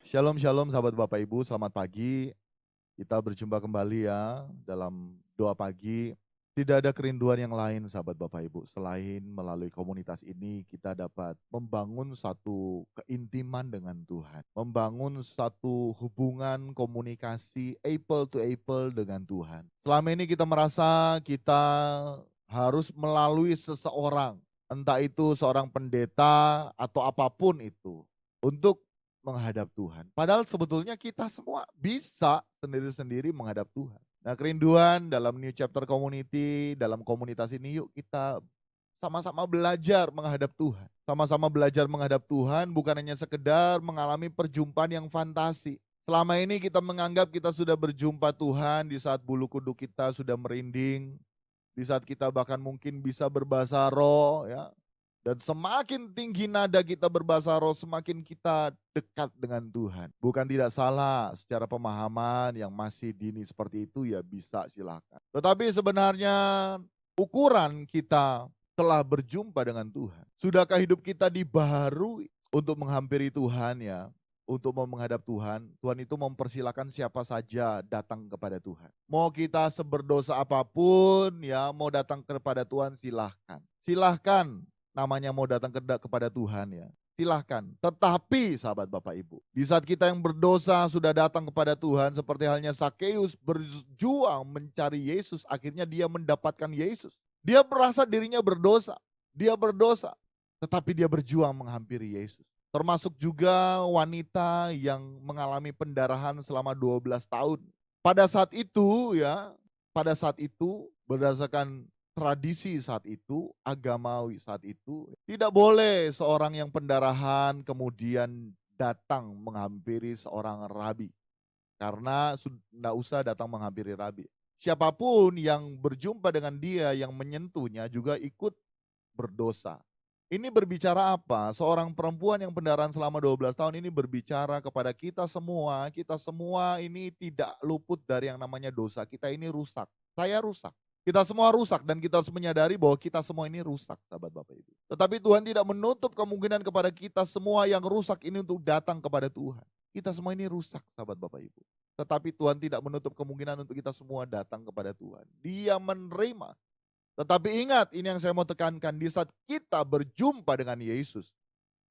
Shalom, shalom sahabat Bapak Ibu, selamat pagi. Kita berjumpa kembali ya dalam doa pagi. Tidak ada kerinduan yang lain sahabat Bapak Ibu, selain melalui komunitas ini kita dapat membangun satu keintiman dengan Tuhan. Membangun satu hubungan komunikasi apple to apple dengan Tuhan. Selama ini kita merasa kita harus melalui seseorang, entah itu seorang pendeta atau apapun itu, untuk menghadap Tuhan. Padahal sebetulnya kita semua bisa sendiri-sendiri menghadap Tuhan. Nah, kerinduan dalam New Chapter Community, dalam komunitas ini yuk kita sama-sama belajar menghadap Tuhan. Sama-sama belajar menghadap Tuhan bukan hanya sekedar mengalami perjumpaan yang fantasi. Selama ini kita menganggap kita sudah berjumpa Tuhan di saat bulu kuduk kita sudah merinding, di saat kita bahkan mungkin bisa berbahasa roh ya. Dan semakin tinggi nada kita berbahasa roh, semakin kita dekat dengan Tuhan. Bukan tidak salah secara pemahaman yang masih dini seperti itu ya bisa silakan. Tetapi sebenarnya ukuran kita telah berjumpa dengan Tuhan. Sudahkah hidup kita dibaharui untuk menghampiri Tuhan ya? Untuk mau menghadap Tuhan, Tuhan itu mempersilahkan siapa saja datang kepada Tuhan. Mau kita seberdosa apapun ya, mau datang kepada Tuhan silahkan. Silahkan namanya mau datang kepada Tuhan ya. Silahkan. Tetapi sahabat Bapak Ibu, di saat kita yang berdosa sudah datang kepada Tuhan, seperti halnya Sakeus berjuang mencari Yesus, akhirnya dia mendapatkan Yesus. Dia merasa dirinya berdosa, tetapi dia berjuang menghampiri Yesus. Termasuk juga wanita yang mengalami pendarahan selama 12 tahun. Pada saat itu ya, berdasarkan tradisi saat itu, agamawi saat itu, tidak boleh seorang yang pendarahan kemudian datang menghampiri seorang rabi. Karena tidak usah datang menghampiri rabi. Siapapun yang berjumpa dengan dia, yang menyentuhnya juga ikut berdosa. Ini berbicara apa? Seorang perempuan yang pendarahan selama 12 tahun ini berbicara kepada kita semua ini tidak luput dari yang namanya dosa. Kita ini rusak. Saya rusak. Kita semua rusak dan kita harus menyadari bahwa kita semua ini rusak, sahabat Bapak Ibu. Tetapi Tuhan tidak menutup kemungkinan kepada kita semua yang rusak ini untuk datang kepada Tuhan. Kita semua ini rusak, sahabat Bapak Ibu. Tetapi Tuhan tidak menutup kemungkinan untuk kita semua datang kepada Tuhan. Dia menerima. Tetapi ingat, ini yang saya mau tekankan, di saat kita berjumpa dengan Yesus,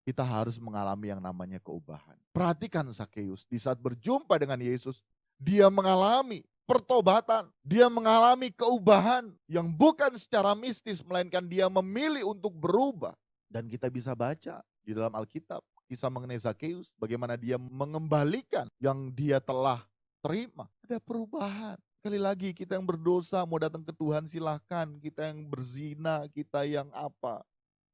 kita harus mengalami yang namanya keubahan. Perhatikan Sakeus, di saat berjumpa dengan Yesus, dia mengalami pertobatan, dia mengalami keubahan yang bukan secara mistis, melainkan dia memilih untuk berubah. Dan kita bisa baca di dalam Alkitab, kisah mengenai Sakeus, bagaimana dia mengembalikan yang dia telah terima. Ada perubahan. Sekali lagi kita yang berdosa mau datang ke Tuhan silahkan, kita yang berzina, kita yang apa,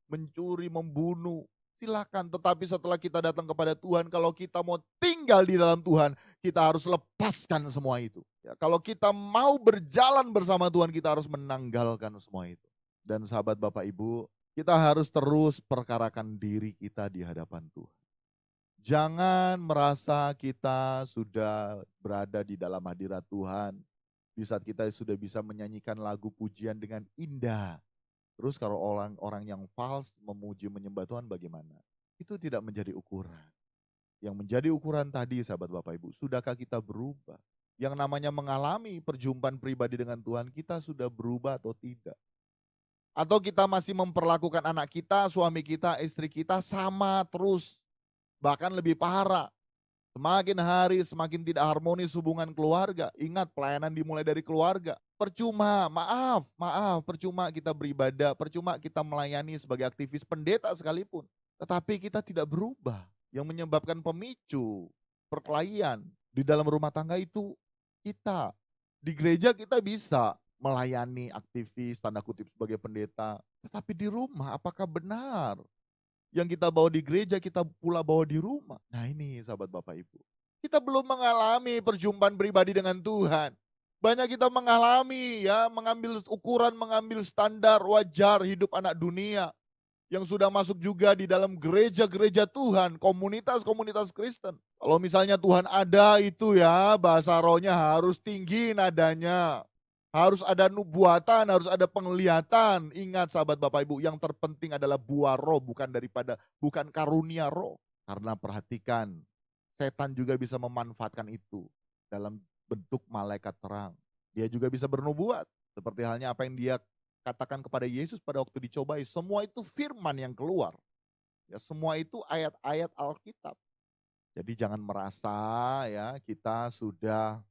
mencuri, membunuh, silakan. Tetapi setelah kita datang kepada Tuhan, kalau kita mau tinggal di dalam Tuhan, kita harus lepaskan semua itu. Ya, kalau kita mau berjalan bersama Tuhan, kita harus menanggalkan semua itu. Dan sahabat Bapak Ibu, kita harus terus perkarakan diri kita di hadapan Tuhan. Jangan merasa kita sudah berada di dalam hadirat Tuhan, di saat kita sudah bisa menyanyikan lagu pujian dengan indah. Terus kalau orang-orang yang false memuji menyembah Tuhan bagaimana? Itu tidak menjadi ukuran. Yang menjadi ukuran tadi sahabat Bapak Ibu, sudahkah kita berubah? Yang namanya mengalami perjumpaan pribadi dengan Tuhan, kita sudah berubah atau tidak? Atau kita masih memperlakukan anak kita, suami kita, istri kita sama terus, bahkan lebih parah. Semakin hari semakin tidak harmonis hubungan keluarga. Ingat, pelayanan dimulai dari keluarga. Percuma, percuma kita beribadah, percuma kita melayani sebagai aktivis pendeta sekalipun. Tetapi kita tidak berubah. Yang menyebabkan pemicu perkelahian di dalam rumah tangga itu kita. Di gereja kita bisa melayani aktivis, tanda kutip sebagai pendeta. Tetapi di rumah apakah benar? Yang kita bawa di gereja, kita pula bawa di rumah. Nah ini sahabat Bapak Ibu. Kita belum mengalami perjumpaan pribadi dengan Tuhan. Banyak kita mengalami ya, mengambil ukuran, mengambil standar wajar hidup anak dunia. Yang sudah masuk juga di dalam gereja-gereja Tuhan, komunitas-komunitas Kristen. Kalau misalnya Tuhan ada itu ya, bahasa rohnya harus tinggi nadanya. Harus ada nubuatan, harus ada penglihatan. Ingat sahabat Bapak Ibu, yang terpenting adalah buah roh, bukan karunia roh. Karena perhatikan, Setan juga bisa memanfaatkan itu dalam bentuk malaikat terang. Dia juga bisa bernubuat. Seperti halnya apa yang dia katakan kepada Yesus pada waktu dicobai. Semua itu firman yang keluar. Ya, semua itu ayat-ayat Alkitab. Jadi jangan merasa ya kita sudah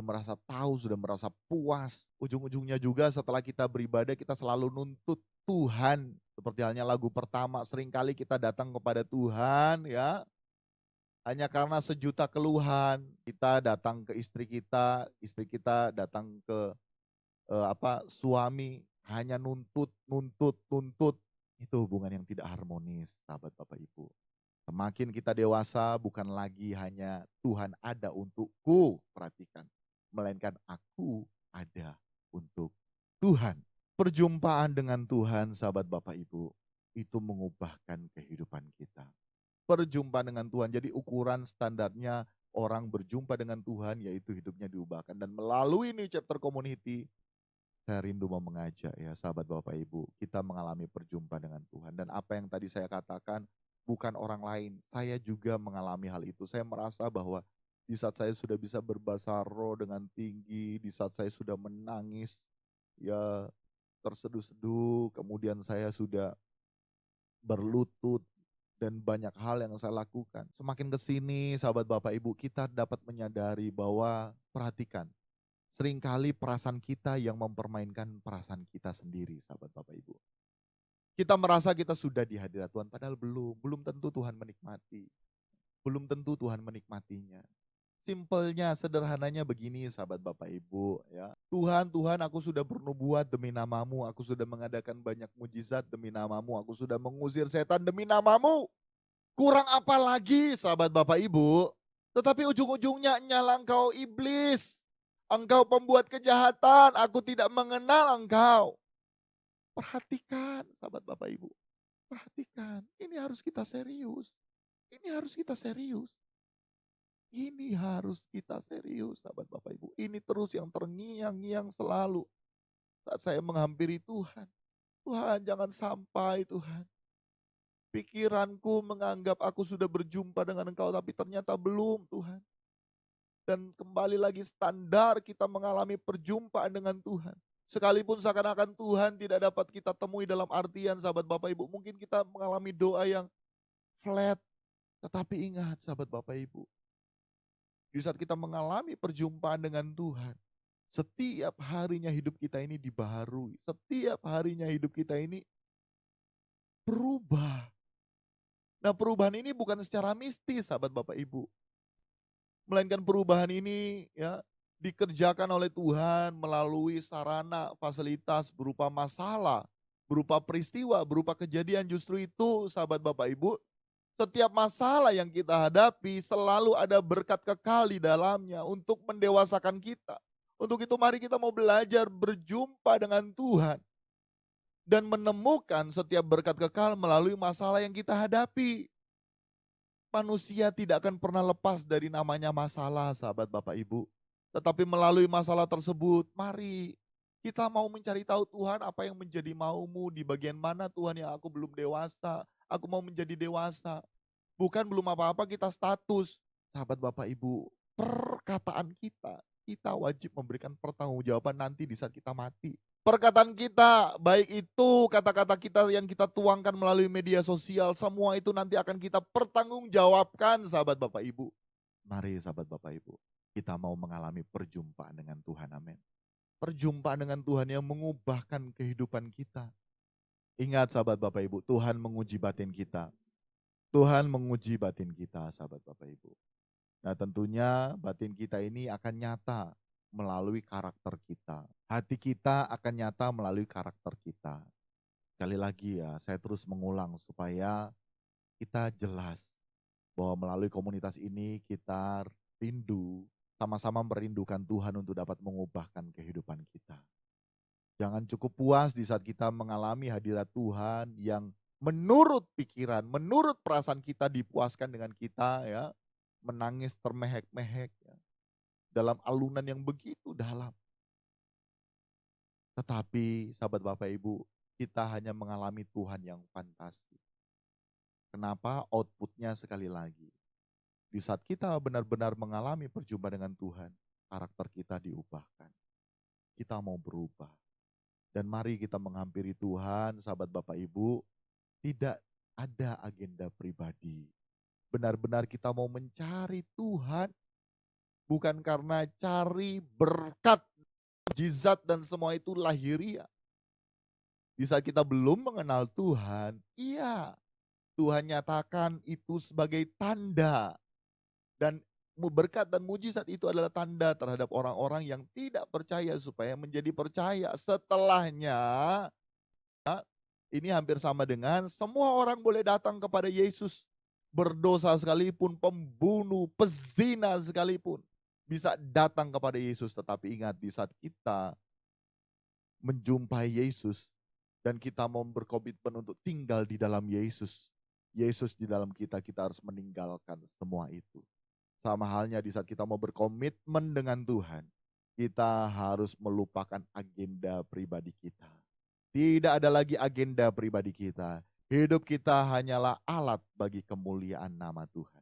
merasa tahu, sudah merasa puas. Ujung-ujungnya juga setelah kita beribadah kita selalu nuntut Tuhan. Seperti halnya lagu pertama, seringkali kita datang kepada Tuhan ya hanya karena sejuta keluhan. Kita datang ke istri kita datang ke suami hanya nuntut, nuntut, nuntut. Itu hubungan yang tidak harmonis, sahabat Bapak Ibu. Semakin kita dewasa, bukan lagi hanya Tuhan ada untukku, perhatikan. Melainkan aku ada untuk Tuhan. Perjumpaan dengan Tuhan, sahabat Bapak Ibu, itu mengubahkan kehidupan kita. Perjumpaan dengan Tuhan, jadi ukuran standarnya orang berjumpa dengan Tuhan, yaitu hidupnya diubahkan. Dan melalui ini chapter community, saya rindu mau mengajak ya sahabat Bapak Ibu, kita mengalami perjumpaan dengan Tuhan. Dan apa yang tadi saya katakan, bukan orang lain, saya juga mengalami hal itu. Saya merasa bahwa di saat saya sudah bisa berbahasa roh dengan tinggi, di saat saya sudah menangis, ya terseduh-seduh, kemudian saya sudah berlutut, dan banyak hal yang saya lakukan. Semakin ke sini, sahabat Bapak Ibu, kita dapat menyadari bahwa, perhatikan, seringkali perasaan kita yang mempermainkan perasaan kita sendiri, sahabat Bapak Ibu. Kita merasa kita sudah di hadirat Tuhan, padahal belum tentu Tuhan menikmati. Belum tentu Tuhan menikmatinya. Simpelnya, sederhananya begini sahabat Bapak Ibu ya. Tuhan, Tuhan aku sudah bernubuat demi namamu, aku sudah mengadakan banyak mujizat demi namamu, aku sudah mengusir setan demi namamu. Kurang apa lagi sahabat Bapak Ibu? Tetapi ujung-ujungnya nyala engkau iblis. Engkau pembuat kejahatan, aku tidak mengenal engkau. Perhatikan sahabat Bapak Ibu. Perhatikan, ini harus kita serius. Ini harus kita serius. Ini harus kita serius sahabat Bapak Ibu. Ini terus yang terngiang-ngiang selalu saat saya menghampiri Tuhan. Tuhan jangan sampai Tuhan. Pikiranku menganggap aku sudah berjumpa dengan Engkau tapi ternyata belum Tuhan. Dan kembali lagi standar kita mengalami perjumpaan dengan Tuhan. Sekalipun seakan-akan Tuhan tidak dapat kita temui dalam artian sahabat Bapak Ibu. Mungkin kita mengalami doa yang flat. Tetapi ingat sahabat Bapak Ibu. Di saat kita mengalami perjumpaan dengan Tuhan. Setiap harinya hidup kita ini dibaharui. Setiap harinya hidup kita ini berubah. Nah perubahan ini bukan secara mistis sahabat Bapak Ibu. Melainkan perubahan ini ya dikerjakan oleh Tuhan melalui sarana, fasilitas berupa masalah, berupa peristiwa, berupa kejadian. Justru itu sahabat Bapak Ibu, setiap masalah yang kita hadapi selalu ada berkat kekal di dalamnya untuk mendewasakan kita. Untuk itu mari kita mau belajar berjumpa dengan Tuhan dan menemukan setiap berkat kekal melalui masalah yang kita hadapi. Manusia tidak akan pernah lepas dari namanya masalah, sahabat Bapak Ibu. Tetapi melalui masalah tersebut, mari kita mau mencari tahu Tuhan apa yang menjadi maumu, di bagian mana Tuhan yang aku belum dewasa, aku mau menjadi dewasa. Bukan belum apa-apa kita status, sahabat Bapak Ibu, perkataan kita wajib memberikan pertanggungjawaban nanti di saat kita mati. Perkataan kita, baik itu kata-kata kita yang kita tuangkan melalui media sosial, semua itu nanti akan kita pertanggungjawabkan sahabat Bapak Ibu. Mari sahabat Bapak Ibu, kita mau mengalami perjumpaan dengan Tuhan, amin. Perjumpaan dengan Tuhan yang mengubahkan kehidupan kita. Ingat sahabat Bapak Ibu, Tuhan menguji batin kita. Tuhan menguji batin kita sahabat Bapak Ibu. Nah tentunya batin kita ini akan nyata melalui karakter kita. Hati kita akan nyata melalui karakter kita. Sekali lagi ya, saya terus mengulang supaya kita jelas bahwa melalui komunitas ini kita rindu, sama-sama merindukan Tuhan untuk dapat mengubahkan kehidupan kita. Jangan cukup puas di saat kita mengalami hadirat Tuhan yang menurut pikiran, menurut perasaan kita dipuaskan dengan kita ya, menangis termehek-mehek ya, dalam alunan yang begitu dalam. Tetapi sahabat Bapak Ibu, kita hanya mengalami Tuhan yang fantastis. Kenapa? Outputnya sekali lagi. Di saat kita benar-benar mengalami perjumpaan dengan Tuhan, karakter kita diubahkan. Kita mau berubah. Dan mari kita menghampiri Tuhan, sahabat Bapak Ibu, tidak ada agenda pribadi. Benar-benar kita mau mencari Tuhan, bukan karena cari berkat, mukjizat dan semua itu lahiriah. Di saat kita belum mengenal Tuhan, iya, Tuhan nyatakan itu sebagai tanda. Dan berkat dan mujizat itu adalah tanda terhadap orang-orang yang tidak percaya supaya menjadi percaya. Setelahnya, ini hampir sama dengan semua orang boleh datang kepada Yesus. Berdosa sekalipun, pembunuh, pezina sekalipun. Bisa datang kepada Yesus. Tetapi ingat, di saat kita menjumpai Yesus, dan kita mau berkomitmen untuk tinggal di dalam Yesus. Yesus di dalam kita, kita harus meninggalkan semua itu. Sama halnya di saat kita mau berkomitmen dengan Tuhan, kita harus melupakan agenda pribadi kita. Tidak ada lagi agenda pribadi kita. Hidup kita hanyalah alat bagi kemuliaan nama Tuhan.